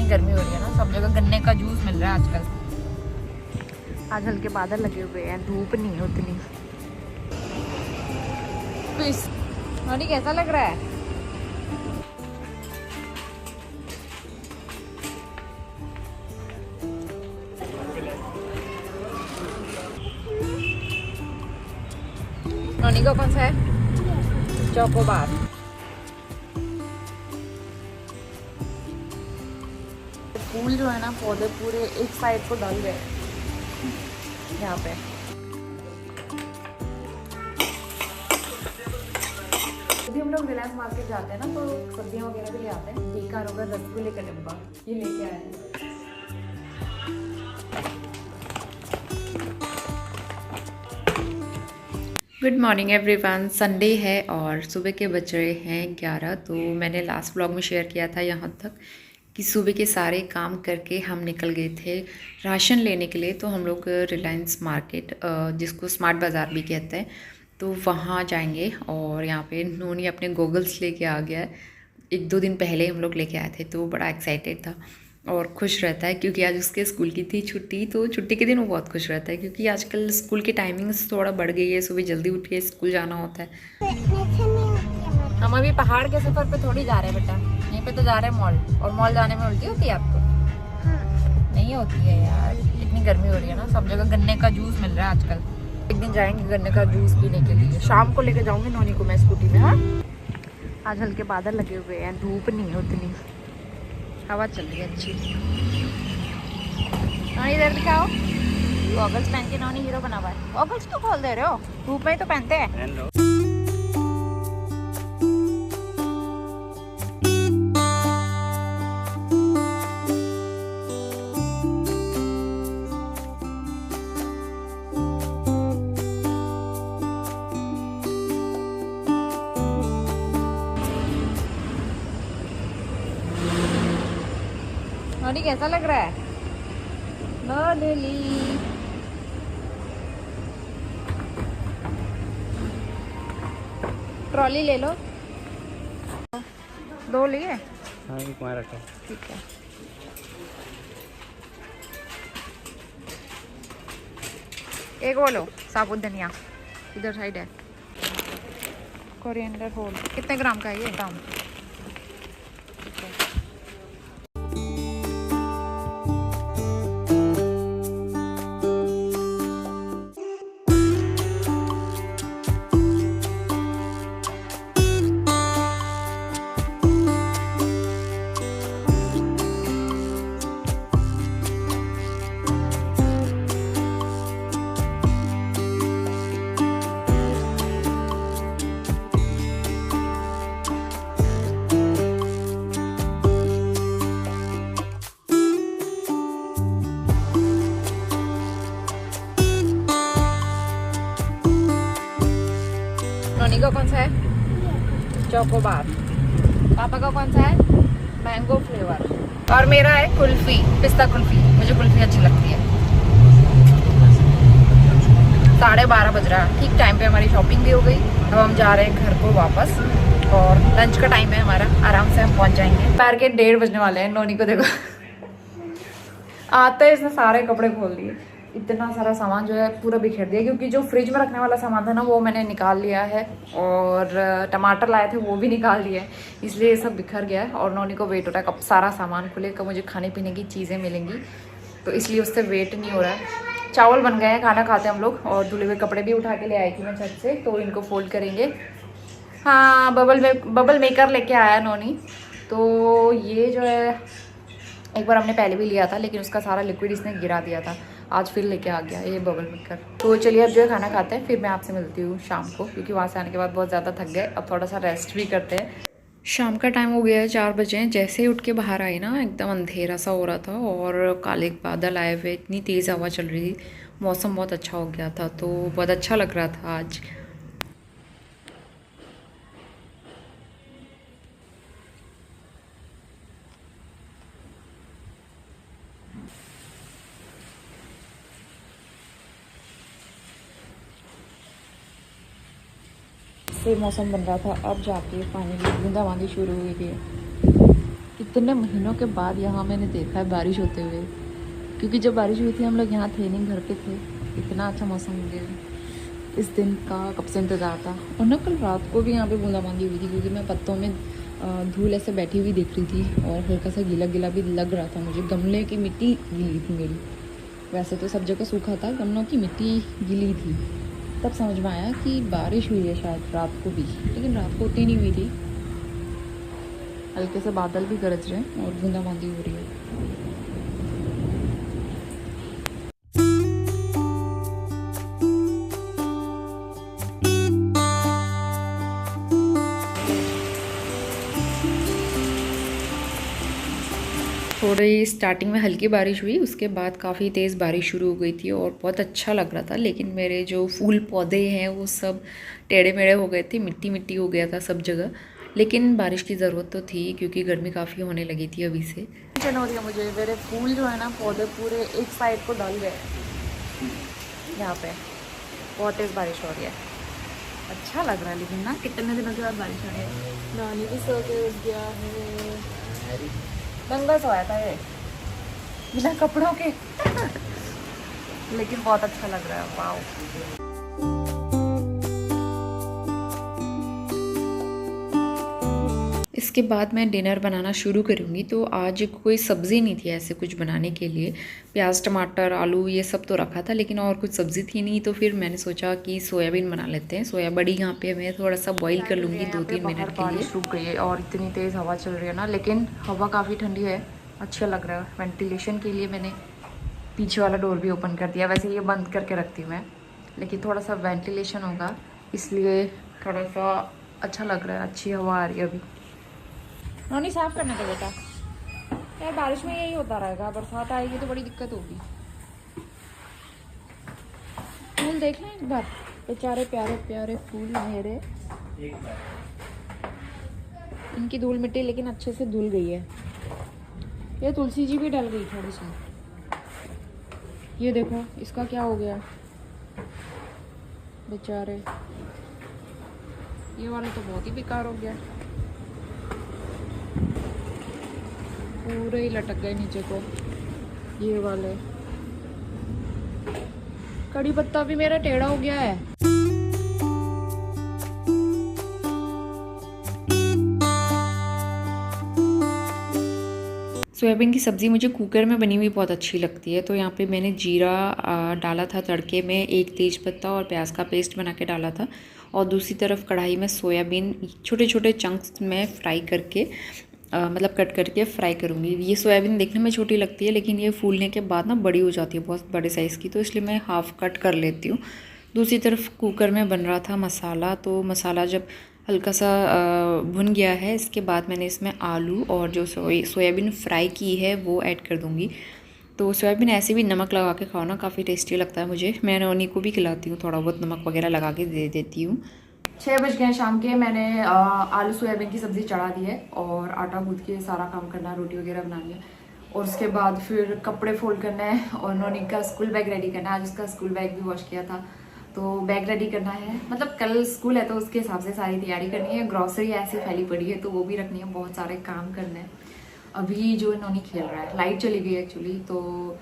गर्मी हो रही है ना, सब जगह गन्ने का जूस मिल रहा है आजकल। आज हल्के बादल लगे हुए हैं, धूप नहीं है उतनी। नोनी कैसा लग रहा है? नोनी का कौन सा है? चोकोबार। फूल जो है ना, पौधे पूरे एक साइड को डल गए यहाँ पे। जब हम लोग रिलायंस मार्केट जाते हैं ना, तो सब्जियां वगैरह भी ले आते हैं। बेकार होगा रसगुल्ले का डिब्बा, ये लेके आए हैं। Good morning everyone. संडे है और सुबह के बज रहे हैं 11। तो मैंने लास्ट व्लॉग में शेयर किया था यहाँ तक कि सुबह के सारे काम करके हम निकल गए थे राशन लेने के लिए। तो हम लोग रिलायंस मार्केट, जिसको स्मार्ट बाज़ार भी कहते हैं, तो वहाँ जाएंगे। और यहाँ पे नोनी अपने गॉगल्स लेके आ गया है। 1-2 दिन पहले हम लोग लेके आए थे, तो बड़ा एक्साइटेड था और खुश रहता है क्योंकि आज उसके स्कूल की थी छुट्टी। तो छुट्टी के दिन वो बहुत खुश रहता है क्योंकि आजकल स्कूल की टाइमिंग्स थोड़ा बढ़ गई है, सुबह जल्दी उठ के स्कूल जाना होता है। हम अभी पहाड़ के सफ़र पे थोड़ी जा रहे हैं बेटा, यहीं पे तो जा रहे हैं मॉल। और मॉल जाने में उल्टी होती है आपको? नहीं होती है यार, इतनी गर्मी हो रही है ना, सब जगह गन्ने का जूस मिल रहा है आजकल। एक दिन जाएंगे गन्ने का जूस पीने के लिए। शाम को लेके जाऊंगी नोनी को मैं स्कूटी में। हाँ, आज हल्के बादल लगे हुए हैं, धूप नहीं है उतनी, हवा चल रही है अच्छी। हाँ, इधर दिखाओ। गॉगल्स पहन के नोनी हीरो बना हुआ है। गॉगल्स तो खोल दे रहे हो, धूप में ही तो पहनते हैं। नोनी कैसा लग रहा है? नोनी ट्रॉली ले लो। 2 लिए? हाँ, एक वहाँ रखो। ठीक है। एक वो लो, साबुत धनिया इधर साइड है। कोरिएंडर होल कितने ग्राम का है ये? ग्राम। ठीक है। नोनी का कौन सा है? चोकोबार। पापा का कौन सा है? Mango flavour. और मेरा है कुल्फी, पिस्ता कुल्फी। मुझे कुल्फी अच्छी लगती है। 12:30 बज रहा है, ठीक टाइम पे हमारी शॉपिंग भी हो गई। अब हम जा रहे हैं घर को वापस और लंच का टाइम है हमारा, आराम से हम पहुंच जाएंगे। दोपहर के 1:30 बजने वाले हैं। नोनी को देखो आते ही इसने सारे कपड़े खोल दिए। इतना सारा सामान जो है पूरा बिखेर दिया, क्योंकि जो फ्रिज में रखने वाला सामान था ना वो मैंने निकाल लिया है, और टमाटर लाए थे वो भी निकाल लिए, इसलिए ये सब बिखर गया है। और नोनी को वेट हो रहा है कब सारा सामान खुले, कब मुझे खाने पीने की चीज़ें मिलेंगी, तो इसलिए उससे वेट नहीं हो रहा है। चावल बन गए हैं, खाना खाते हैं हम लोग। और धुले हुए कपड़े भी उठा के ले आई थी मैं छत से, तो इनको फोल्ड करेंगे। हाँ, बबल मेकर लेके आया नोनी। तो ये जो है एक बार हमने पहले भी लिया था, लेकिन उसका सारा लिक्विड इसने गिरा दिया था। आज फिर लेके आ गया ये बबल मेकर। तो चलिए अब जो है खाना खाते हैं, फिर मैं आपसे मिलती हूँ शाम को, क्योंकि वहाँ से आने के बाद बहुत ज़्यादा थक गए। अब थोड़ा सा रेस्ट भी करते हैं। शाम का टाइम हो गया है, 4 बजे। जैसे ही उठ के बाहर आई ना, एकदम अंधेरा सा हो रहा था और काले बादल आए हुए, इतनी तेज़ हवा चल रही थी, मौसम बहुत अच्छा हो गया था, तो बहुत अच्छा लग रहा था आज। से मौसम बन रहा था, अब जाके फाइनली बूंदाबांदी शुरू हुई थी। कितने महीनों के बाद यहाँ मैंने देखा है बारिश होते हुए, क्योंकि जब बारिश हुई थी हम लोग यहाँ थे नहीं, घर पे थे। इतना अच्छा मौसम हो गया, इस दिन का कब से इंतज़ार था। और ना कल रात को भी यहाँ पे बूंदाबांदी हुई थी, क्योंकि मैं पत्तों में धूल ऐसे बैठी हुई दिख रही थी और हल्का सा गीला गीला भी लग रहा था मुझे। गमले की मिट्टी गीली थी मेरी, वैसे तो सब जगह सूखा था, गमलों की मिट्टी गीली थी। तब समझ में आया कि बारिश हुई है शायद रात को भी, लेकिन रात को उतनी नहीं हुई थी। हल्के से बादल भी गरज रहे हैं और बूंदाबांदी हो रही है। थोड़ी स्टार्टिंग में हल्की बारिश हुई, उसके बाद काफ़ी तेज़ बारिश शुरू हो गई थी और बहुत अच्छा लग रहा था। लेकिन मेरे जो फूल पौधे हैं वो सब टेढ़े मेढ़े हो गए थे, मिट्टी मिट्टी हो गया था सब जगह। लेकिन बारिश की ज़रूरत तो थी, क्योंकि गर्मी काफ़ी होने लगी थी अभी से। टेंशन हो रही है मुझे, मेरे फूल जो है ना पौधे पूरे एक साइड को डल गए यहाँ पे। बहुत तेज़ बारिश हो रही है, अच्छा लग रहा है। लेकिन ना कितने दिनों के बाद बारिश आ रही है। नानी भी सो के उठ गया है, नंगा सोया था ये बिना कपड़ों के लेकिन बहुत अच्छा लग रहा है, वाओ। इसके बाद मैं डिनर बनाना शुरू करूँगी। तो आज कोई सब्ज़ी नहीं थी ऐसे कुछ बनाने के लिए, प्याज टमाटर आलू ये सब तो रखा था, लेकिन और कुछ सब्ज़ी थी नहीं। तो फिर मैंने सोचा कि सोयाबीन बना लेते हैं। सोया बड़ी यहाँ पे मैं थोड़ा सा बॉईल कर लूँगी 2-3 मिनट के लिए। रुक गई है और इतनी तेज़ हवा चल रही है ना, लेकिन हवा काफ़ी ठंडी है, अच्छा लग रहा है। वेंटिलेशन के लिए मैंने पीछे वाला डोर भी ओपन कर दिया, वैसे ये बंद करके रखती हूँ मैं, लेकिन थोड़ा सा वेंटिलेशन होगा इसलिए थोड़ा सा अच्छा लग रहा है, अच्छी हवा आ रही है अभी। नॉनी साफ करना था बेटा, यार बारिश में यही होता रहेगा, बरसात आएगी तो बड़ी दिक्कत होगी। फूल देख लें एक बार, बेचारे प्यारे प्यारे फूल मेरे, इनकी धूल मिट्टी लेकिन अच्छे से धुल गई है। ये तुलसी जी भी डल गई थोड़ी सी, ये देखो इसका क्या हो गया बेचारे। ये वाला तो बहुत ही बेकार हो गया, पूरे ही लटक गए नीचे को। ये वाले कड़ी पत्ता भी मेरा टेढ़ा हो गया है। सोयाबीन की सब्ज़ी मुझे कुकर में बनी हुई बहुत अच्छी लगती है। तो यहाँ पे मैंने जीरा डाला था तड़के में, एक तेज पत्ता और प्याज का पेस्ट बना के डाला था, और दूसरी तरफ कढ़ाई में सोयाबीन छोटे छोटे चंक्स में फ्राई करके मतलब कट करके फ्राई करूँगी। ये सोयाबीन देखने में छोटी लगती है, लेकिन ये फूलने के बाद ना बड़ी हो जाती है, बहुत बड़े साइज़ की, तो इसलिए मैं हाफ़ कट कर लेती हूँ। दूसरी तरफ कुकर में बन रहा था मसाला, तो मसाला जब हल्का सा भुन गया है, इसके बाद मैंने इसमें आलू और जो सोयाबीन फ्राई की है वो ऐड कर दूँगी। तो सोयाबीन ऐसे भी नमक लगा के खाओ ना, काफ़ी टेस्टी लगता है मुझे। मैं नौनी को भी खिलाती हूँ, थोड़ा बहुत नमक वगैरह लगा के दे देती हूँ। 6 बज गए शाम के, मैंने आलू सोयाबीन की सब्ज़ी चढ़ा दी है और आटा गूँथ के सारा काम करना है, रोटी वगैरह बनानी है, और उसके बाद फिर कपड़े फोल्ड करना है और नौनी का स्कूल बैग रेडी करना है। आज उसका स्कूल बैग भी वॉश किया था, तो बैग रेडी करना है, मतलब कल स्कूल है तो उसके हिसाब से सारी तैयारी करनी है। ग्रॉसरी ऐसी फैली पड़ी है तो वो भी रखनी है, बहुत सारे काम करने हैं। अभी जो नौनी खेल रहा है, लाइट चली गई एक्चुअली, तो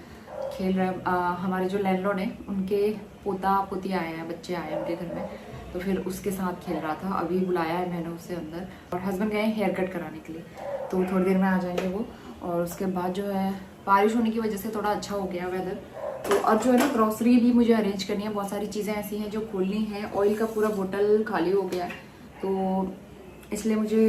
खेल रहा है। हमारे जो लैंडलॉर्ड हैं उनके पोता पोती आए हैं, बच्चे आए हैं उनके घर में, तो फिर उसके साथ खेल रहा था। अभी बुलाया है मैंने उसे अंदर, और हस्बैंड गए हेयर कट कराने के लिए, तो थोड़ी देर में आ जाएंगे वो। और उसके बाद जो है बारिश होने की वजह से थोड़ा अच्छा हो गया वेदर। तो अब जो है ना ग्रॉसरी भी मुझे अरेंज करनी है, बहुत सारी चीज़ें ऐसी हैं जो खोलनी है। ऑयल का पूरा बोतल खाली हो गया है, तो इसलिए मुझे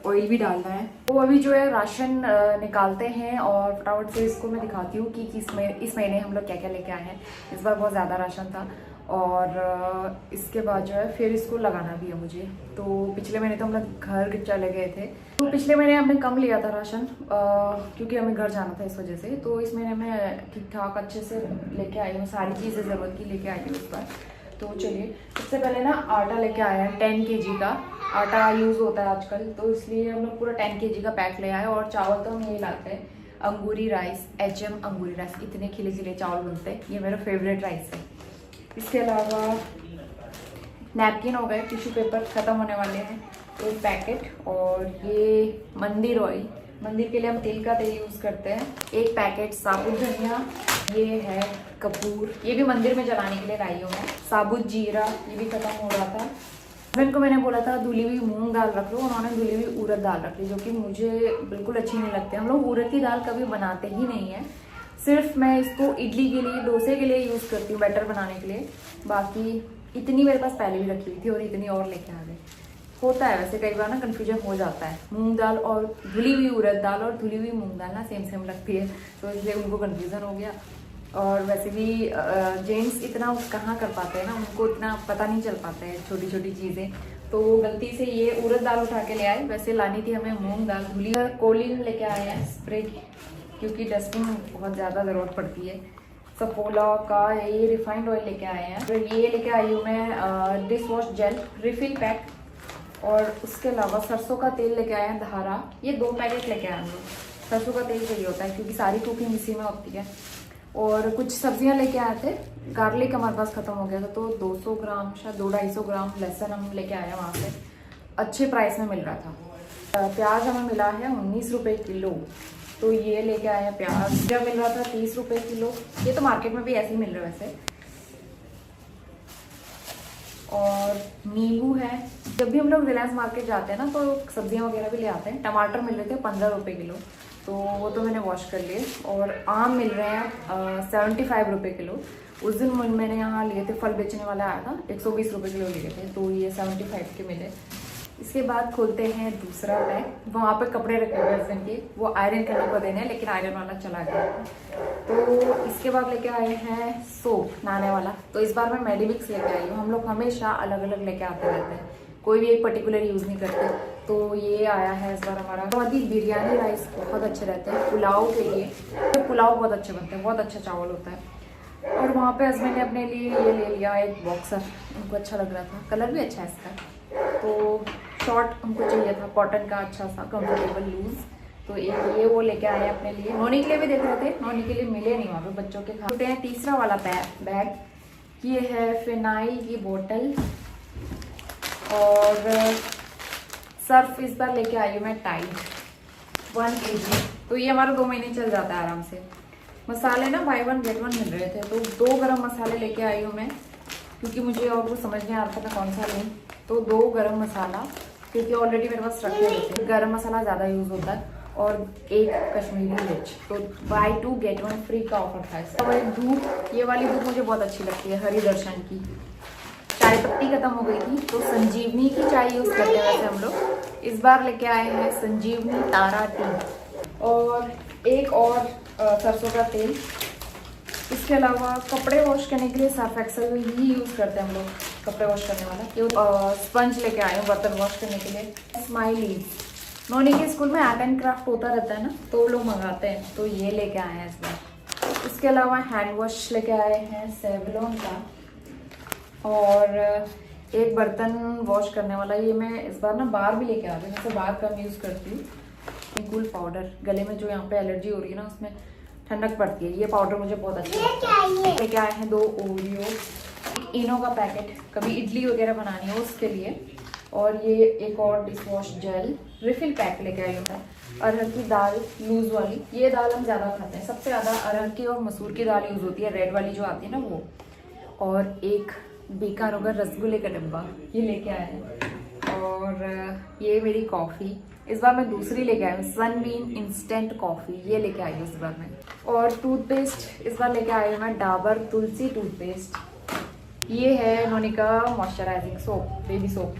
ऑयल भी डालना है। तो अभी जो है राशन निकालते हैं और फटाफट से इसको मैं दिखाती हूँ कि इस महीने हम लोग क्या क्या लेके आए हैं। इस बार बहुत ज़्यादा राशन था, और इसके बाद जो है फिर इसको लगाना भी है मुझे। तो पिछले महीने तो हम लोग घर चले गए थे, तो पिछले महीने हमने कम लिया था राशन, क्योंकि हमें घर जाना था इस वजह से। तो इस महीने मैं ठीक ठाक अच्छे से लेके आई हूँ, सारी चीज़ें ज़रूरत की लेके आई हूँ इस बार। तो चलिए, सबसे पहले ना आटा लेके आया है, 10 kg का आटा यूज़ होता है आजकल, तो इसलिए हम लोग पूरा 10 kg का पैक ले आए। और चावल तो हम यही लाते हैं, अंगूरी राइस, HM अंगूरी राइस, इतने खिले खिले चावल बनते हैं, ये मेरा फेवरेट राइस है। इसके अलावा नैपकिन हो गए, टिश्यू पेपर ख़त्म होने वाले हैं, एक पैकेट, और ये मंदिर ऑयल मंदिर के लिए हम तिल का तेल यूज़ करते हैं। एक पैकेट साबुत धनिया, ये है कपूर, ये भी मंदिर में जलाने के लिए लाई हूँ मैं। साबुत जीरा, ये भी खत्म हो रहा था। हस्बैंड को मैंने बोला था धुली हुई मूंग दाल रख लो, उन्होंने धुली हुई उड़द दाल रख ली, जो कि मुझे बिल्कुल अच्छी नहीं लगती। हम लोग उड़द की दाल कभी बनाते ही नहीं है, सिर्फ मैं इसको इडली के लिए, डोसे के लिए यूज़ करती हूँ, बैटर बनाने के लिए। बाकी इतनी मेरे पास पहले भी रखी हुई थी और इतनी और लेके आ गई। होता है वैसे कई बार ना, कन्फ्यूजन हो जाता है। मूंग दाल और धुली हुई उड़द दाल और धुली हुई मूंग दाल ना सेम सेम लगती है, तो इसलिए उनको कन्फ्यूज़न हो गया। और वैसे भी जेंट्स इतना कहाँ कर पाते हैं ना, उनको इतना पता नहीं चल पाता है छोटी छोटी चीज़ें। तो गलती से ये उड़द दाल उठा के ले आए, वैसे लानी थी हमें मूंग दाल धुली। कोलिन लेके आए हैं स्प्रे, क्योंकि डस्टिंग बहुत ज़्यादा ज़रूरत पड़ती है। सफोला का ये रिफाइंड ऑयल लेके आए हैं। तो ये लेके आई हूँ मैं dish wash jail refill pack, और उसके अलावा सरसों का तेल लेके आए हैं धारा, ये 2 पैकेट लेके आए हम लोग। सरसों का तेल चाहिए होता है क्योंकि सारी कुकिंग इसी में होती है। और कुछ सब्जियां लेके आए थे, गार्लिक हमारे पास खत्म हो गया था, तो 200 ग्राम शायद 200-250 ग्राम लहसुन हम लेके आए हैं वहाँ से, अच्छे प्राइस में मिल रहा था। प्याज हमें मिला है 19 रुपये किलो, तो ये लेके आए हैं प्याज। जब मिल रहा था 30 रुपये किलो, ये तो मार्केट में भी ऐसे ही मिल रहा है वैसे। और नींबू है, जब भी हम लोग रिलायंस मार्केट जाते हैं ना तो सब्जियां वगैरह भी ले आते हैं। टमाटर मिल रहे थे 15 रुपये किलो, तो वो तो मैंने वॉश कर लिए। और आम मिल रहे हैं 75 रुपये किलो। उस दिन मैंने यहाँ लिए थे, फल बेचने वाला आया था, 120 रुपये किलो लिए थे, तो ये 75 के मिले। इसके बाद खोलते हैं दूसरा बैग, वहाँ पे कपड़े रखे हुए हस्बैंड के, वो आयरन करने को देने हैं, लेकिन आयरन वाला चला गया। तो इसके बाद लेके आए हैं सोप नहाने वाला, तो इस बार मैं मेडिमिक्स लेके आई हूँ। हम लोग हमेशा अलग अलग लेके आते रहते हैं, कोई भी एक पर्टिकुलर यूज़ नहीं करते, तो ये आया है इस बार हमारा। बहुत ही बिरयानी राइस बहुत अच्छे रहते हैं पुलाव के लिए, तो पुलाव बहुत अच्छे बनते हैं, बहुत अच्छा चावल होता है। और वहाँ पे हस्बैंड ने अपने लिए ये ले लिया एक बॉक्सर, उनको अच्छा लग रहा था, कलर भी अच्छा है इसका। तो शॉर्ट हमको चाहिए था कॉटन का, अच्छा सा कंफर्टेबल लूज, तो एक ये वो लेके आए अपने लिए। नोनी के लिए भी देख रहे थे, नोनी के लिए मिले नहीं वहाँ पे, बच्चों के खाते हैं। तीसरा वाला बैग, ये है फिनाइल की बोतल, और सर्फ इस बार लेके आई हूँ मैं टाइड 1 kg, तो ये हमारा 2 महीने चल जाता है आराम से। मसाले ना बाय 1 गेट 1 मिल रहे थे, तो 2 गरम मसाले लेके आई हूँ मैं, क्योंकि मुझे और वो समझ नहीं आ रहा था मैं कौन सा लूँ। तो 2 गरम मसाला, क्योंकि ऑलरेडी मेरे पास रखे हुए थे, गरम मसाला ज़्यादा यूज़ होता है। और 1 कश्मीरी मिर्च, तो बाय 2 गेट 1 फ्री का ऑफर था इसका। और एक धूप, ये वाली धूप मुझे बहुत अच्छी लगती है, हरी दर्शन की। चाय पत्ती खत्म हो गई थी, तो संजीवनी की चाय यूज़ करते हैं वैसे हम लोग। इस बार लेके आए हैं संजीवनी तारा टी, और एक और सरसों का तेल। इसके अलावा कपड़े वॉश करने के लिए सर्फ एक्सेल ही यूज़ करते हैं हम लोग, कपड़े वॉश करने वाला। ये स्पंज लेके आए हूँ बर्तन वॉश करने के लिए। स्माइली, नोनी के स्कूल में आर्ट एंड क्राफ्ट होता रहता है ना, तो वो लोग मंगाते हैं, तो ये लेके आए हैं इस बार। इसके अलावा हैंड वॉश लेके आए हैं सेवलॉन का, और एक बर्तन वॉश करने वाला। ये मैं इस बार ना बार भी लेके आ गई, जैसे बार कम यूज़ करती हूँ। कूल पाउडर, गले में जो यहाँ पे एलर्जी हो रही है ना, उसमें ठंडक पड़ती है, ये पाउडर मुझे बहुत अच्छा लगता है। लेके आए हैं 2 ओरियो, इनो का पैकेट, कभी इडली वगैरह बनानी हो उसके लिए। और ये एक और dish wash jail refill pack लेके आई हूँ मैं। अरहर की दाल लूज वाली, ये दाल हम ज़्यादा खाते हैं, सबसे ज़्यादा अरहर की और मसूर की दाल यूज़ होती है, रेड वाली जो आती है ना वो। और एक बेकार होगा रसगुल्ले का डब्बा, ये लेके आए हैं। और ये मेरी कॉफ़ी, इस बार मैं दूसरी लेके आई हूँ, सनबीन इंस्टेंट कॉफ़ी, ये लेके आई हूँ इस बार मैं। और टूथपेस्ट इस बार लेके आई हूँ मैं डाबर तुलसी टूथपेस्ट। ये है नोनी का मॉइस्चराइजिंग सोप, बेबी सोप।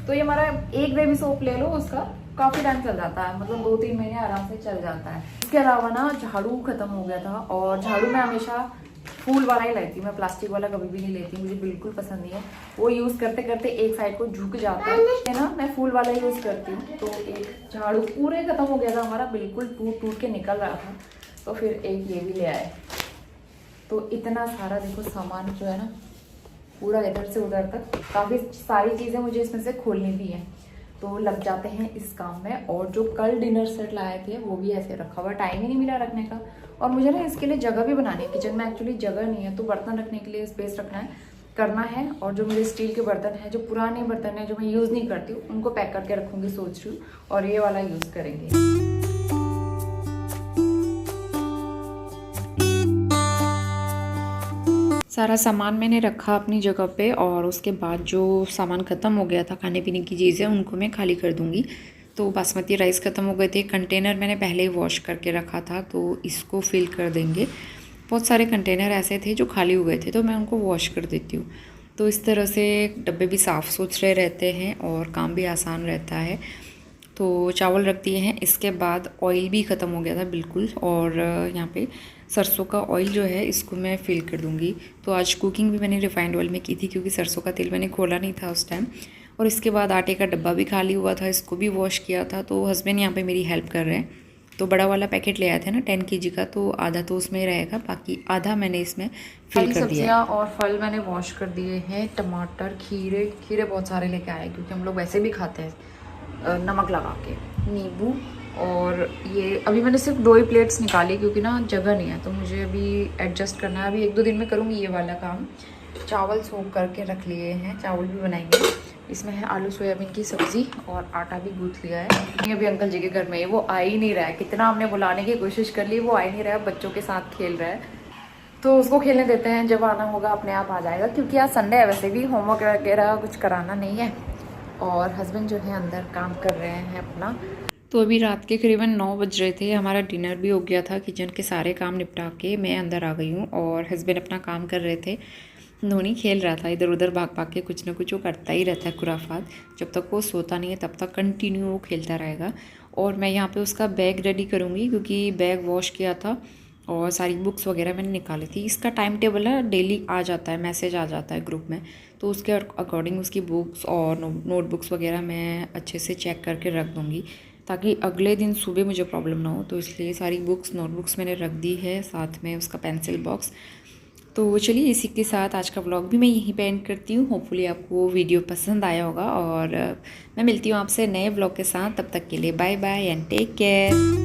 तो ये हमारा एक बेबी सोप ले लो, उसका काफ़ी टाइम चल जाता है, मतलब 2-3 महीने आराम से चल जाता है। इसके अलावा ना झाड़ू खत्म हो गया था, और झाड़ू मैं हमेशा फूल वाला ही लेती हूँ, मैं प्लास्टिक वाला कभी भी नहीं लेती, मुझे बिल्कुल पसंद नहीं है। वो यूज़ करते करते एक साइड को झुक जाता है ना, मैं फूल वाला यूज़ करती हूँ। तो एक झाड़ू पूरे खत्म हो गया था हमारा, बिल्कुल टूट टूट के निकल रहा था, तो फिर एक ये भी ले आए। तो इतना सारा देखो सामान जो है ना, पूरा इधर से उधर तक काफ़ी सारी चीज़ें मुझे इसमें से खोलनी भी है, तो लग जाते हैं इस काम में। और जो कल डिनर सेट लाए थे वो भी ऐसे रखा हुआ, टाइम ही नहीं मिला रखने का। और मुझे ना इसके लिए जगह भी बनानी है, किचन में एक्चुअली जगह नहीं है, तो बर्तन रखने के लिए स्पेस रखना है, करना है। और जो मेरे स्टील के बर्तन हैं, जो पुराने बर्तन हैं जो मैं यूज़ नहीं करती हूँ, उनको पैक करके रखूँगी सोच रही हूँ, और ये वाला यूज़ करेंगे। सारा सामान मैंने रखा अपनी जगह पे और उसके बाद जो सामान ख़त्म हो गया था खाने पीने की चीज़ें उनको मैं खाली कर दूँगी। तो बासमती राइस ख़त्म हो गए थे, कंटेनर मैंने पहले ही वॉश करके रखा था तो इसको फिल कर देंगे। बहुत सारे कंटेनर ऐसे थे जो खाली हो गए थे तो मैं उनको वॉश कर देती हूँ। तो इस तरह से डब्बे भी साफ़ सुथरे रहते हैं और काम भी आसान रहता है। तो चावल रख दिए हैं। इसके बाद ऑयल भी ख़त्म हो गया था बिल्कुल और यहाँ पे सरसों का ऑयल जो है इसको मैं फ़िल कर दूँगी। तो आज कुकिंग भी मैंने रिफाइंड ऑयल में की थी क्योंकि सरसों का तेल मैंने खोला नहीं था उस टाइम। और इसके बाद आटे का डब्बा भी खाली हुआ था, इसको भी वॉश किया था। तो हस्बैंड यहाँ पे मेरी हेल्प कर रहे हैं। तो बड़ा वाला पैकेट ले आए थे ना 10 kg का, तो आधा तो उसमें रहेगा, बाकी आधा मैंने इसमें फिल कर दिया। सब्जियाँ और फल मैंने वॉश कर दिए हैं। टमाटर, खीरे बहुत सारे लेके आए क्योंकि हम लोग वैसे भी खाते हैं नमक लगा के। नींबू और ये अभी मैंने सिर्फ 2 ही प्लेट्स निकाली क्योंकि ना जगह नहीं है, तो मुझे अभी एडजस्ट करना है। अभी 1-2 दिन में करूँगी ये वाला काम। चावल सोख करके रख लिए हैं, चावल भी बनाएंगे। इसमें है आलू सोयाबीन की सब्ज़ी और आटा भी गूँथ लिया है। ये अभी अंकल जी के घर में है, वो आ ही नहीं रहा है। कितना हमने बुलाने की कोशिश कर ली, वो आ ही नहीं रहा है, बच्चों के साथ खेल रहा है। तो उसको खेलने देते हैं, जब आना होगा अपने आप आ जाएगा क्योंकि आज संडे है। वैसे भी होमवर्क वगैरह कुछ कराना नहीं है। और हस्बैंड जो है अंदर काम कर रहे हैं अपना। तो अभी रात के करीबन 9 बज रहे थे, हमारा डिनर भी हो गया था। किचन के सारे काम निपटा के मैं अंदर आ गई हूँ और हस्बैंड अपना काम कर रहे थे। धोनी खेल रहा था इधर उधर भाग भाग के, कुछ ना कुछ वो करता ही रहता है खुराफात। जब तक वो सोता नहीं है तब तक कंटिन्यू वो खेलता रहेगा। और मैं यहाँ पे उसका बैग रेडी करूँगी क्योंकि बैग वॉश किया था और सारी बुक्स वगैरह मैंने निकाली थी। इसका टाइम टेबल है, डेली आ जाता है, मैसेज आ जाता है ग्रुप में। तो उसके अकॉर्डिंग उसकी बुक्स और नोटबुक्स वगैरह मैं अच्छे से चेक करके रख दूँगी ताकि अगले दिन सुबह मुझे प्रॉब्लम ना हो। तो इसलिए सारी बुक्स नोटबुक्स मैंने रख दी है, साथ में उसका पेंसिल बॉक्स। तो चलिए इसी के साथ आज का व्लॉग भी मैं यहीं पे एंड करती हूँ। होपफुली आपको वीडियो पसंद आया होगा और मैं मिलती हूँ आपसे नए व्लॉग के साथ। तब तक के लिए bye bye and take care.